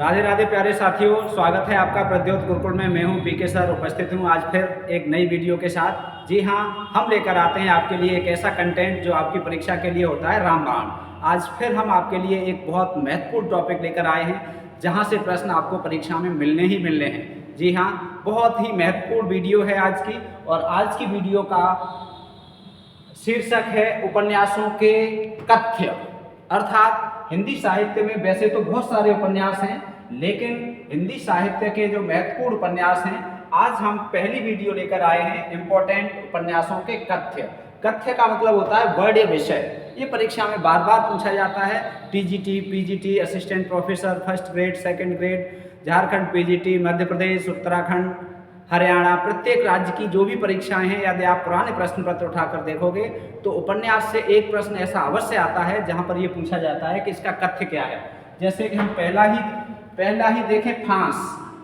राधे राधे प्यारे साथियों, स्वागत है आपका प्रद्योत गुरुकुल में। मैं हूं पीके सर, उपस्थित हूं आज फिर एक नई वीडियो के साथ। जी हां, हम लेकर आते हैं आपके लिए एक ऐसा कंटेंट जो आपकी परीक्षा के लिए होता है रामबाण। आज फिर हम आपके लिए एक बहुत महत्वपूर्ण टॉपिक लेकर आए हैं जहां से प्रश्न आपको परीक्षा में मिलने ही मिलने हैं। जी हाँ, बहुत ही महत्वपूर्ण वीडियो है आज की। और आज की वीडियो का शीर्षक है उपन्यासों के कथ्य। अर्थात हिंदी साहित्य में वैसे तो बहुत सारे उपन्यास हैं, लेकिन हिंदी साहित्य के जो महत्वपूर्ण उपन्यास हैं, आज हम पहली वीडियो लेकर आए हैं इंपॉर्टेंट उपन्यासों के कथ्य। कथ्य का मतलब होता है वर्ड या विषय। ये परीक्षा में बार बार पूछा जाता है। TGT, PGT, assistant professor, first grade, second grade, Jharkhand PGT, Madhya Pradesh, Uttarakhand, Haryana, प्रत्येक राज्य की जो भी परीक्षाएं हैं, यदि आप पुराने प्रश्न पत्र उठाकर देखोगे तो उपन्यास से एक प्रश्न ऐसा अवश्य आता है जहां पर यह पूछा जाता है कि इसका कथ्य क्या है। जैसे कि हम पहला ही देखें फांस,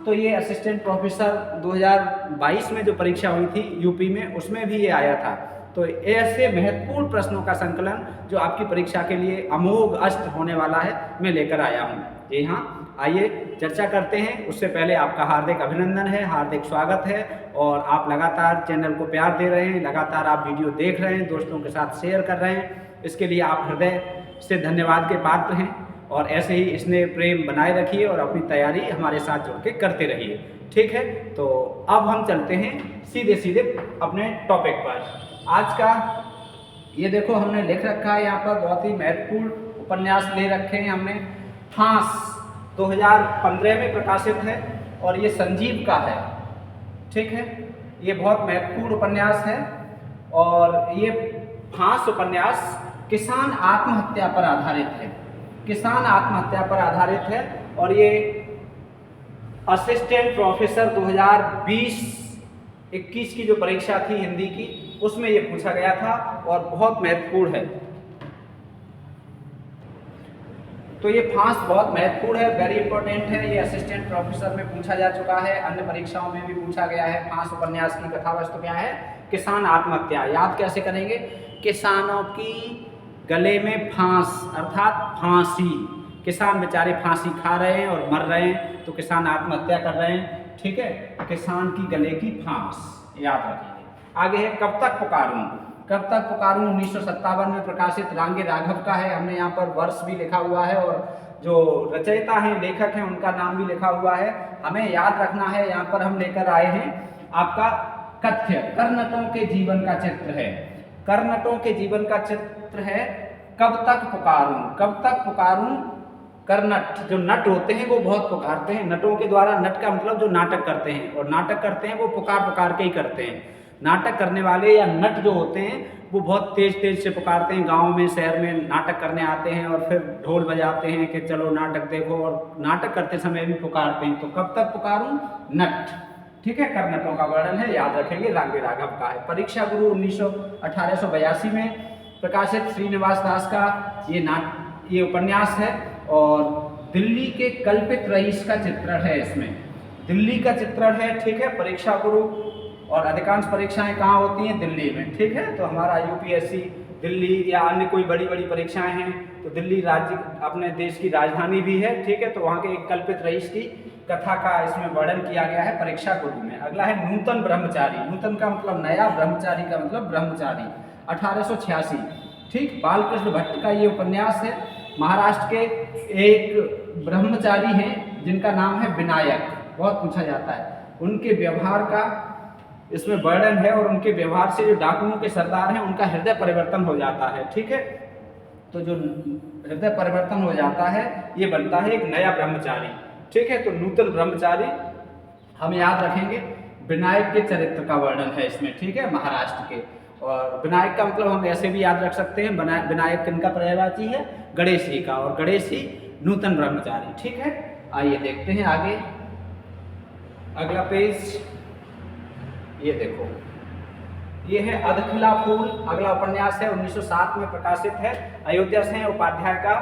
तो ये असिस्टेंट प्रोफेसर 2022 में जो परीक्षा हुई थी यूपी में, उसमें भी ये आया था। तो ऐसे महत्वपूर्ण प्रश्नों का संकलन जो आपकी परीक्षा के लिए अमोघ अष्ट होने वाला है, मैं लेकर आया हूँ। जी हाँ, आइए चर्चा करते हैं। उससे पहले आपका हार्दिक अभिनंदन है, हार्दिक स्वागत है। और आप लगातार चैनल को प्यार दे रहे हैं, लगातार आप वीडियो देख रहे हैं, दोस्तों के साथ शेयर कर रहे हैं, इसके लिए आप हृदय से धन्यवाद के पात्र हैं। और ऐसे ही स्नेह प्रेम बनाए रखिए और अपनी तैयारी हमारे साथ जुड़ के करते रहिए। ठीक है, तो अब हम चलते हैं सीधे सीधे अपने टॉपिक पर। आज का ये देखो, हमने लिख रखा है यहाँ पर, बहुत ही महत्वपूर्ण उपन्यास ले रखे हैं हमने। फांस 2015 में प्रकाशित है और ये संजीव का है। ठीक है, ये बहुत महत्वपूर्ण उपन्यास है। और ये फांस उपन्यास किसान आत्महत्या पर आधारित है। किसान आत्महत्या पर आधारित है और ये असिस्टेंट प्रोफेसर 2020-21 की जो परीक्षा थी हिंदी की, उसमें ये पूछा गया था और बहुत महत्वपूर्ण है। तो ये फांस बहुत महत्वपूर्ण है, वेरी इंपॉर्टेंट है। ये असिस्टेंट प्रोफेसर में पूछा जा चुका है, अन्य परीक्षाओं में भी पूछा गया है। फांस उपन्यास की कथा वस्तु क्या है? किसान आत्महत्या। याद कैसे करेंगे? किसानों की गले में फांस अर्थात फांसी। किसान बेचारे फांसी खा रहे हैं और मर रहे हैं, तो किसान आत्महत्या कर रहे हैं। ठीक है, किसान की गले की फांस, याद रखिए। आगे है कब तक पुकारूं। कब तक पुकारूं 1957 में प्रकाशित रांगे राघव का है। हमने यहाँ पर वर्ष भी लिखा हुआ है और जो रचयिता हैं, लेखक हैं, उनका नाम भी लिखा हुआ है। हमें याद रखना है, यहाँ पर हम लेकर आए हैं आपका कथ्य। करनटों के जीवन का चित्र है। करनटों के जीवन का चित्र है। कब तक पुकारूं, कब तक पुकारूं। करनट जो नट होते हैं वो बहुत पुकारते हैं। नटों के द्वारा, नट का मतलब जो नाटक करते हैं, और नाटक करते हैं वो पुकार पुकार के ही करते हैं। नाटक करने वाले या नट जो होते हैं वो बहुत तेज तेज से पुकारते हैं। गांव में, शहर में नाटक करने आते हैं और फिर ढोल बजाते हैं कि चलो नाटक देखो, और नाटक करते समय भी पुकारते हैं। तो कब तक पुकारूं, नट। ठीक है, करनटों का वर्णन है, याद रखेंगे, रांगे राघव का है। परीक्षा गुरु 1882 में प्रकाशित श्रीनिवास दास का ये उपन्यास है। और दिल्ली के कल्पित रईस का चित्रण है इसमें। दिल्ली का चित्रण है। ठीक है, परीक्षा गुरु और अधिकांश परीक्षाएं कहाँ होती हैं? दिल्ली में। ठीक है, तो हमारा यूपीएससी दिल्ली या अन्य कोई बड़ी बड़ी परीक्षाएं हैं तो दिल्ली राज्य अपने देश की राजधानी भी है। ठीक है, तो वहाँ के एक कल्पित रईस की कथा का इसमें वर्णन किया गया है परीक्षा गुरु में। अगला है नूतन ब्रह्मचारी। नूतन का मतलब नया, ब्रह्मचारी का मतलब ब्रह्मचारी, 1886। ठीक, बालकृष्ण भट्ट का ये उपन्यास है। महाराष्ट्र के एक ब्रह्मचारी हैं जिनका नाम है विनायक, बहुत पूछा जाता है। उनके व्यवहार का इसमें वर्णन है और उनके व्यवहार से जो डाकुओं के सरदार हैं उनका हृदय परिवर्तन हो जाता है। ठीक है, तो जो हृदय परिवर्तन हो जाता है ये बनता है एक नया ब्रह्मचारी। ठीक है, तो नूतन ब्रह्मचारी हम याद रखेंगे। विनायक के चरित्र का वर्णन है इसमें। ठीक है, महाराष्ट्र के। और विनायक का मतलब हम ऐसे भी याद रख सकते हैं, विनायक किनका पर्यायवाची है? गणेश जी का, और गणेश ही नूतन ब्रह्मचारी। ठीक है, आइए देखते हैं आगे। अगला पेज ये देखो, ये है अधखिला फूल। अगला उपन्यास है, 1907 में प्रकाशित है। अयोध्या सेन उपाध्याय का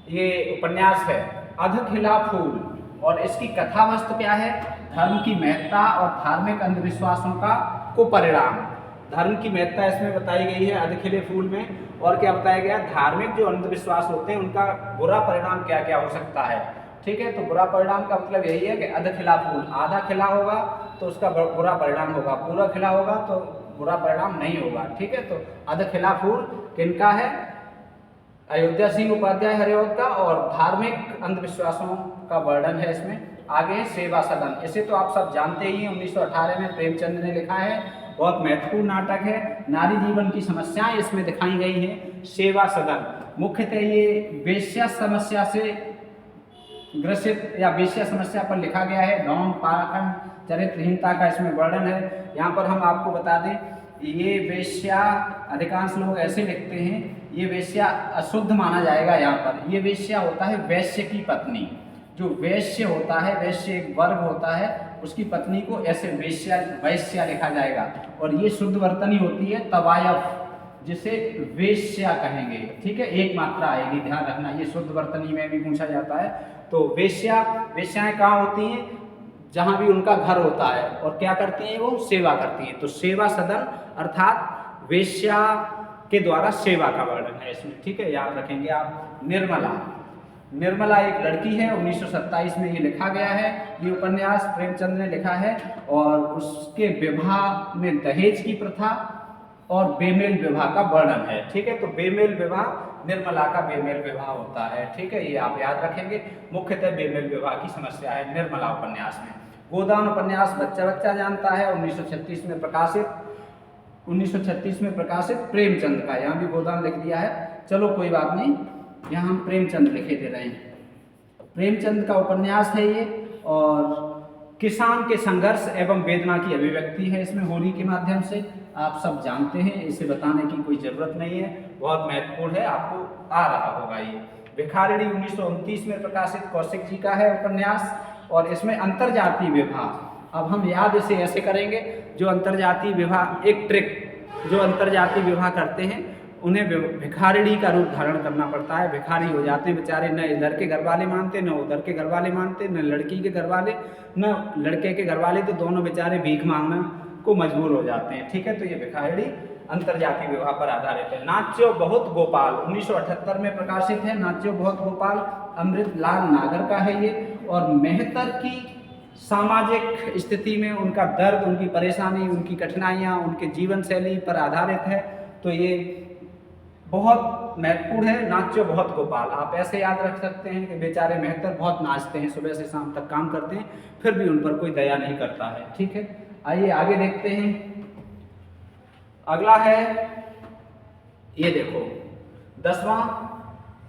ये उपन्यास है अधखिला फूल। और इसकी कथा वस्तु क्या है? धर्म की महत्ता और धार्मिक अंधविश्वासों का कुपरिणाम। धर्म की महत्ता इसमें बताई गई है अधखिले फूल में, और क्या बताया गया? धार्मिक जो अंधविश्वास होते हैं उनका बुरा परिणाम क्या क्या हो सकता है। ठीक है। तो बुरा परिणाम का मतलब यही है कि अध खिला फूल, आधा खिला होगा तो उसका बुरा परिणाम होगा, पूरा खिला होगा तो बुरा परिणाम नहीं होगा, ठीक है। तो अध खिला फूल किनका है? अयोध्या सिंह उपाध्याय हरिऔध का, और धार्मिक अंधविश्वासों का वर्णन है इसमें। आगे है सेवा सदन, इसे तो आप सब जानते ही हैं, 1918 में प्रेमचंद ने लिखा है, बहुत महत्वपूर्ण नाटक है। नारी जीवन की समस्याएं इसमें दिखाई गई हैं। सेवा सदन मुख्यतः ये वेश्या समस्या से ग्रसित या वेश्या समस्या पर लिखा गया है। डॉन पाखंड चरित्रहीनता का इसमें वर्णन है। यहाँ पर हम आपको बता दें, ये वेश्या, अधिकांश लोग ऐसे लिखते हैं ये वेश्या अशुद्ध माना जाएगा। यहाँ पर ये वेश्या होता है वैश्य की पत्नी, जो वैश्य होता है, वैश्य एक वर्ग होता है, उसकी पत्नी को ऐसे वैश्या लिखा जाएगा। और ये शुद्ध वर्तनी होती है तवायफ, जिसे वेश्या कहेंगे, ठीक है, एक मात्रा आएगी, ध्यान रखना, ये शुद्ध वर्तनी में भी पूछा जाता है। तो वेश्याएं कहाँ होती हैं? जहाँ भी उनका घर होता है, और क्या करती हैं? वो सेवा करती हैं। तो सेवा सदन अर्थात वेश्या के द्वारा सेवा का वर्णन है इसमें, ठीक है, याद रखेंगे आप। निर्मला एक लड़की है, 1927 में ये लिखा गया है। ये उपन्यास प्रेमचंद ने लिखा है, और उसके विवाह में दहेज की प्रथा और बेमेल विवाह का वर्णन है, ठीक है। तो बेमेल विवाह, निर्मला का बेमेल विवाह होता है, ठीक है, ये आप याद रखेंगे। मुख्यतः बेमेल विवाह की समस्या है निर्मला उपन्यास में। गोदान उपन्यास बच्चा बच्चा जानता है, 1936 में प्रकाशित प्रेमचंद का, यहाँ भी गोदान लिख दिया है, चलो कोई बात नहीं, यहाँ हम प्रेमचंद लिखे दे रहे हैं। प्रेमचंद का उपन्यास है ये, और किसान के संघर्ष एवं वेदना की अभिव्यक्ति है इसमें होली के माध्यम से। आप सब जानते हैं, इसे बताने की कोई जरूरत नहीं है, बहुत महत्वपूर्ण है, आपको आ रहा होगा ये। भिखारिणी 1929 में प्रकाशित कौशिक जी का है उपन्यास, और इसमें अंतरजातीय विवाह, अब हम याद इसे ऐसे करेंगे, जो अंतरजातीय विवाह, एक ट्रिक, जो अंतरजातीय विवाह करते हैं उन्हें भिखारिणी का रूप धारण करना पड़ता है, भिखारी हो जाते हैं बेचारे, न इधर के घर वाले मानते, न उधर के घर वाले मानते, न लड़की के घर वाले न लड़के के घर वाले, तो दोनों बेचारे भीख मांगना को मजबूर हो जाते हैं, ठीक है। तो ये भिखारिणी अंतरजातीय विवाह पर आधारित है। नाच्यो बहुत गोपाल 1978 में प्रकाशित है। नाच्यो बहुत गोपाल अमृतलाल नागर का है ये, और मेहतर की सामाजिक स्थिति में उनका दर्द, उनकी परेशानी, उनकी कठिनाइयाँ, उनके जीवन शैली पर आधारित है। तो ये बहुत महत्वपूर्ण है। नाच्यो बहुत गोपाल, आप ऐसे याद रख सकते हैं कि बेचारे मेहतर बहुत नाचते हैं, सुबह से शाम तक काम करते हैं, फिर भी उन पर कोई दया नहीं करता है, ठीक है। आइए आगे देखते हैं। अगला है, ये देखो 10वां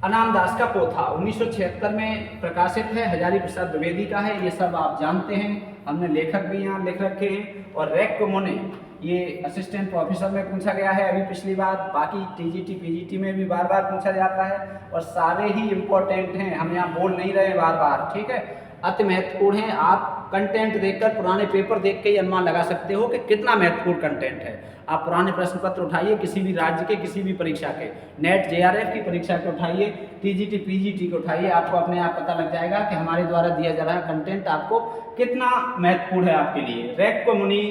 अनाम दास का पोथा 1976 में प्रकाशित है, हजारी प्रसाद द्विवेदी का है। ये सब आप जानते हैं, हमने लेखक भी यहाँ लिख रखे हैं। और रैक मोने, ये असिस्टेंट प्रोफेसर में पूछा गया है अभी पिछली बार, बाकी टीजीटी पीजीटी में भी बार बार पूछा जाता है, और सारे ही इम्पोर्टेंट हैं, हम यहाँ बोल नहीं रहे बार बार, ठीक है, अति महत्वपूर्ण है। आप कंटेंट देखकर, पुराने पेपर देख के ही अनुमान लगा सकते हो कि कितना महत्वपूर्ण कंटेंट है। आप पुराने प्रश्न पत्र उठाइए, किसी भी राज्य के, किसी भी परीक्षा के, नेट जेआरएफ की परीक्षा के उठाइए, टीजीटी पीजीटी को उठाइए, आपको अपने आप पता लग जाएगा कि हमारे द्वारा दिया जा रहा कंटेंट आपको कितना महत्वपूर्ण है आपके लिए। रैक को मुनि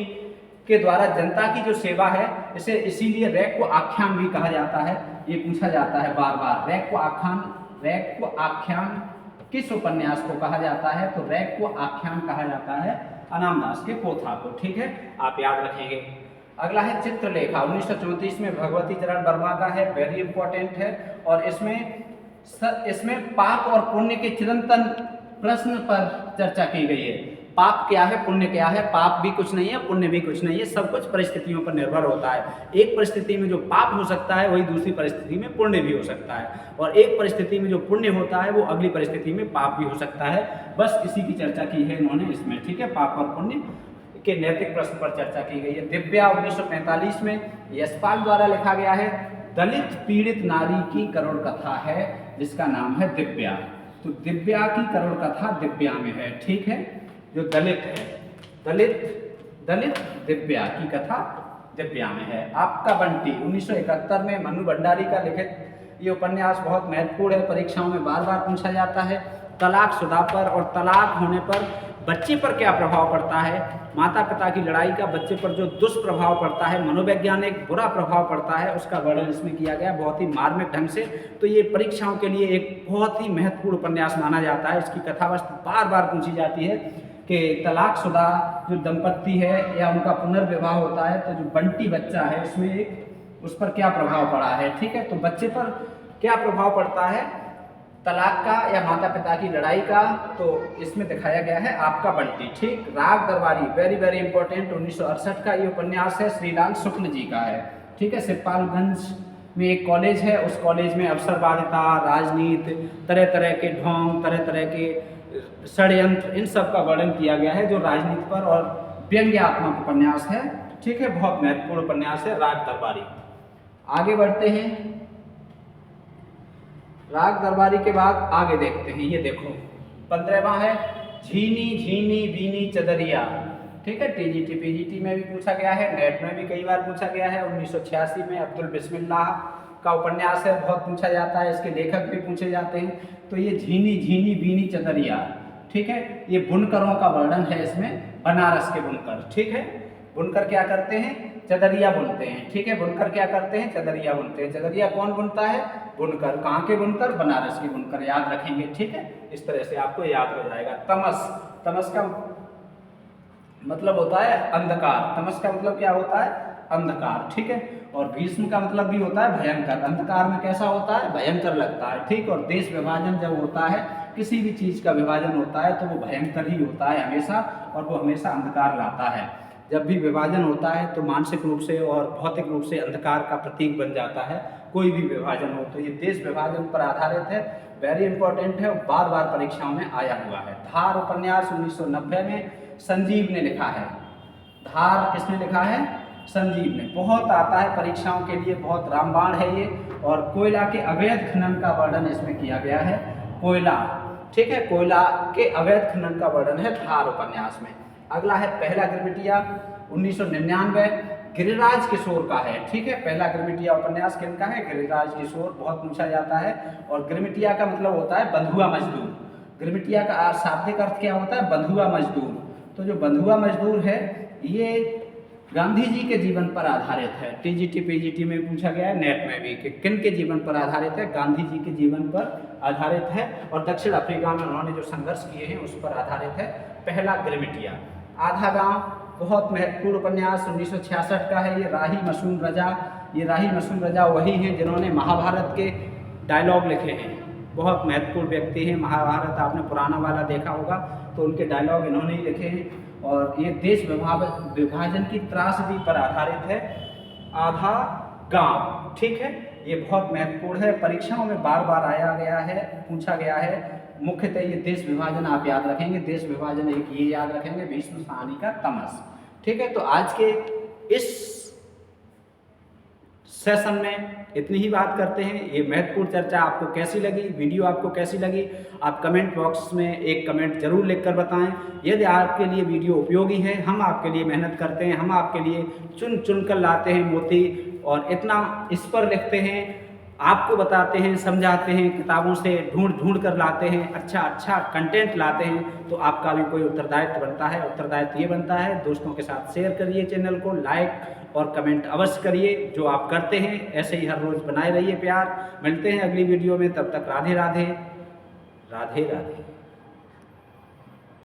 के द्वारा जनता की जो सेवा है, इसे इसीलिए रैक को आख्यान भी कहा जाता है, ये पूछा जाता है बार बार। रैक को आख्यान किस उपन्यास को कहा जाता है? तो रैक को आख्यान कहा जाता है अनाम दास के पोथा को, ठीक है, आप याद रखेंगे। अगला है चित्रलेखा 1934 में भगवती चरण वर्मा का है, वेरी इंपॉर्टेंट है। और इसमें पाप और पुण्य के चिरंतन प्रश्न पर चर्चा की गई है। पाप क्या है, पुण्य क्या है? पाप भी कुछ नहीं है, पुण्य भी कुछ नहीं है, सब कुछ परिस्थितियों पर निर्भर होता है। एक परिस्थिति में जो पाप हो सकता है, वही दूसरी परिस्थिति में पुण्य भी हो सकता है, और एक परिस्थिति में जो पुण्य होता है, वो अगली परिस्थिति में पाप भी हो सकता है। बस इसी की चर्चा की है इन्होंने इसमें, ठीक है, पाप और पुण्य के नैतिक प्रश्न पर चर्चा की गई है। दिव्या 1945 में यशपाल द्वारा लिखा गया है। दलित पीड़ित नारी की करुण कथा है, जिसका नाम है दिव्या। तो दिव्या की करुण कथा दिव्या में है, ठीक है, जो दलित है, दलित दिव्या की कथा दिव्या में है। आपका बंटी 1971 में मनु भंडारी का लिखित ये उपन्यास बहुत महत्वपूर्ण है, परीक्षाओं में बार बार पूछा जाता है। तलाक शुदा पर और तलाक होने पर बच्चे पर क्या प्रभाव पड़ता है, माता पिता की लड़ाई का बच्चे पर जो दुष्प्रभाव पड़ता है, मनोवैज्ञानिक बुरा प्रभाव पड़ता है, उसका वर्णन इसमें किया गया बहुत ही मार्मिक ढंग से। तो ये परीक्षाओं के लिए एक बहुत ही महत्वपूर्ण उपन्यास माना जाता है। इसकी कथावस्तु बार बार पूछी जाती है कि तलाकशुदा जो दंपत्ति है या उनका पुनर्विवाह होता है तो जो बंटी बच्चा है उसमें एक उस पर क्या प्रभाव पड़ा है। ठीक है, तो बच्चे पर क्या प्रभाव पड़ता है तलाक का या माता पिता की लड़ाई का, तो इसमें दिखाया गया है आपका बंटी। ठीक, राग दरबारी वेरी वेरी इंपॉर्टेंट 1968 का ये उपन्यास है, श्रीलाल शुक्ल जी का है। ठीक है, सिपालगंज में एक कॉलेज है, उस कॉलेज में अवसरवादिता, राजनीति, तरह तरह के ढोंग, तरह तरह के षड्यंत्र, इन सब का वर्णन किया गया है जो राजनीति पर और व्यंग्यात्मक उपन्यास है। ठीक है, बहुत महत्वपूर्ण उपन्यास है राग दरबारी। आगे बढ़ते हैं, राग दरबारी के बाद आगे देखते हैं, ये देखो 15वां है झीनी झीनी बीनी चदरिया। ठीक है, टीजीटी पीजीटी में भी पूछा गया है, नेट में भी कई बार पूछा गया है। 1986 में अब्दुल बिस्मिल्लाह का उपन्यास है, बहुत पूछा जाता है, इसके लेखक भी पूछे जाते हैं। तो ये झीनी झीनी बीनी चदरिया, ठीक है, ये बुनकरों का वर्णन है इसमें, बनारस के बुनकर। ठीक है, बुनकर क्या करते हैं, चदरिया बुनते हैं। ठीक है, बुनकर क्या करते हैं, चदरिया बुनते हैं। चदरिया कौन बुनता है, बुनकर। कहाँ के बुनकर, बनारस के बुनकर, याद रखेंगे। ठीक है, इस तरह से आपको याद हो जाएगा। तमस, तमस का मतलब होता है अंधकार, तमस का मतलब क्या होता है, अंधकार। ठीक है, और भीष्म का मतलब भी होता है भयंकर। अंधकार में कैसा होता है, भयंकर लगता है। ठीक, और देश विभाजन जब होता है, किसी भी चीज का विभाजन होता है तो वो भयंकर ही होता है हमेशा, और वो हमेशा अंधकार लाता है। जब भी विभाजन होता है तो मानसिक रूप से और भौतिक रूप से अंधकार का प्रतीक बन जाता है, कोई भी विभाजन हो। तो ये देश विभाजन पर आधारित है, वेरी इंपॉर्टेंट है, और बार बार परीक्षाओं में आया हुआ है। धार उपन्यास 1990 में संजीव ने लिखा है। धार किसने लिखा है, संजीव ने। बहुत आता है परीक्षाओं के लिए, बहुत रामबाण है ये। और कोयला के अवैध खनन का वर्णन इसमें किया गया है, कोयला। ठीक है, कोयला के अवैध खनन का वर्णन है धार उपन्यास में। अगला है पहला गिरमिटिया 1999, गिरिराज किशोर का है। ठीक है, पहला गिरमिटिया उपन्यास किनका है, गिरिराज किशोर, बहुत पूछा जाता है। और गिरमिटिया का मतलब होता है बंधुआ मजदूर। गिरमिटिया का शाब्दिक अर्थ क्या होता है, बंधुआ मजदूर। तो जो बंधुआ मजदूर है ये गांधी जी के जीवन पर आधारित है। टीजीटी पीजीटी में पूछा गया है, नेट में भी, कि किन के जीवन पर आधारित है, गांधी जी के जीवन पर आधारित है। और दक्षिण अफ्रीका में उन्होंने जो संघर्ष किए हैं उस पर आधारित है पहला गिरमिटिया। आधा गांव बहुत महत्वपूर्ण उपन्यास 1966 का है। ये राही मसूम रजा, ये राही मसूम रजा वही हैं जिन्होंने महाभारत के डायलॉग लिखे हैं। बहुत महत्वपूर्ण व्यक्ति हैं, महाभारत आपने पुराना वाला देखा होगा, तो उनके डायलॉग इन्होंने ही लिखे हैं। और ये देश विभाजन की त्रासदी पर आधारित है, आधा गांव। ठीक है, ये बहुत महत्वपूर्ण है, परीक्षाओं में बार बार आया गया है, पूछा गया है। मुख्यतः ये देश विभाजन आप याद रखेंगे, देश विभाजन एक ये याद रखेंगे, भीष्म साहनी का तमस। ठीक है, तो आज के इस सेशन में इतनी ही बात करते हैं। ये महत्वपूर्ण चर्चा आपको कैसी लगी, वीडियो आपको कैसी लगी, आप कमेंट बॉक्स में एक कमेंट जरूर लिखकर बताएं। यदि आपके लिए वीडियो उपयोगी है, हम आपके लिए मेहनत करते हैं, हम आपके लिए चुन चुन कर लाते हैं मोती, और इतना इस पर लिखते हैं, आपको बताते हैं, समझाते हैं, किताबों से ढूंढ ढूंढ कर लाते हैं, अच्छा कंटेंट लाते हैं। तो आपका भी कोई उत्तरदायित्व बनता है। उत्तरदायित्व ये बनता है, दोस्तों के साथ शेयर करिए चैनल को, लाइक और कमेंट अवश्य करिए, जो आप करते हैं। ऐसे ही हर रोज़ बनाए रहिए प्यार। मिलते हैं अगली वीडियो में, तब तक राधे राधे, राधे राधे।